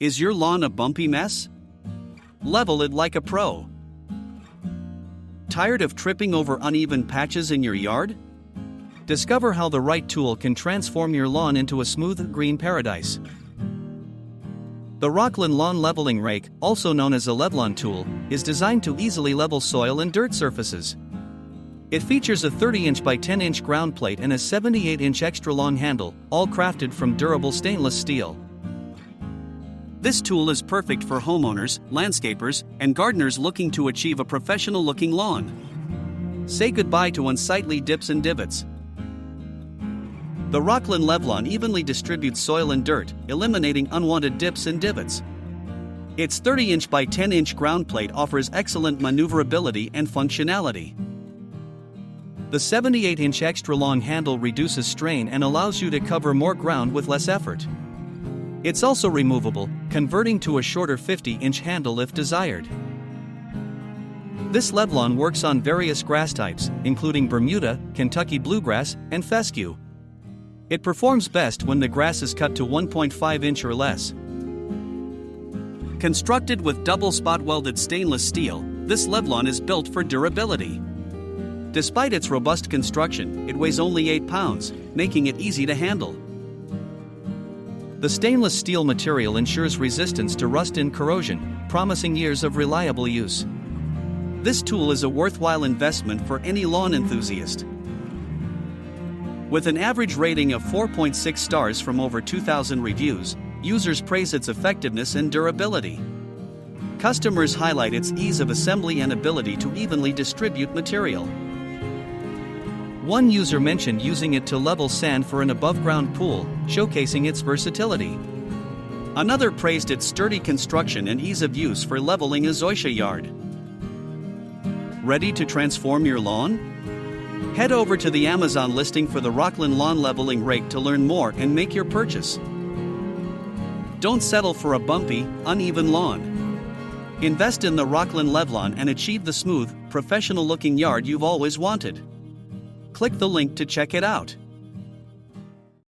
Is your lawn a bumpy mess? Level it like a pro. Tired of tripping over uneven patches in your yard? Discover how the right tool can transform your lawn into a smooth, green paradise. The Rocklin Lawn Leveling Rake, also known as a Levelon tool, is designed to easily level soil and dirt surfaces. It features a 30-inch by 10-inch ground plate and a 78-inch extra-long handle, all crafted from durable stainless steel. This tool is perfect for homeowners, landscapers, and gardeners looking to achieve a professional-looking lawn. Say goodbye to unsightly dips and divots. The Rocklin Levelon evenly distributes soil and dirt, eliminating unwanted dips and divots. Its 30-inch by 10-inch ground plate offers excellent maneuverability and functionality. The 78-inch extra-long handle reduces strain and allows you to cover more ground with less effort. It's also removable, converting to a shorter 50-inch handle if desired. This Levelon works on various grass types, including Bermuda, Kentucky Bluegrass, and fescue. It performs best when the grass is cut to 1.5 inch or less. Constructed with double spot-welded stainless steel, this Levelon is built for durability. Despite its robust construction, it weighs only 8 pounds, making it easy to handle. The stainless steel material ensures resistance to rust and corrosion, promising years of reliable use. This tool is a worthwhile investment for any lawn enthusiast. With an average rating of 4.6 stars from over 2,000 reviews, users praise its effectiveness and durability. Customers highlight its ease of assembly and ability to evenly distribute material. One user mentioned using it to level sand for an above-ground pool, showcasing its versatility. Another praised its sturdy construction and ease of use for leveling a zoysia yard. Ready to transform your lawn? Head over to the Amazon listing for the Rocklin Lawn Leveling Rake to learn more and make your purchase. Don't settle for a bumpy, uneven lawn. Invest in the Rocklin Levelon and achieve the smooth, professional-looking yard you've always wanted. Click the link to check it out.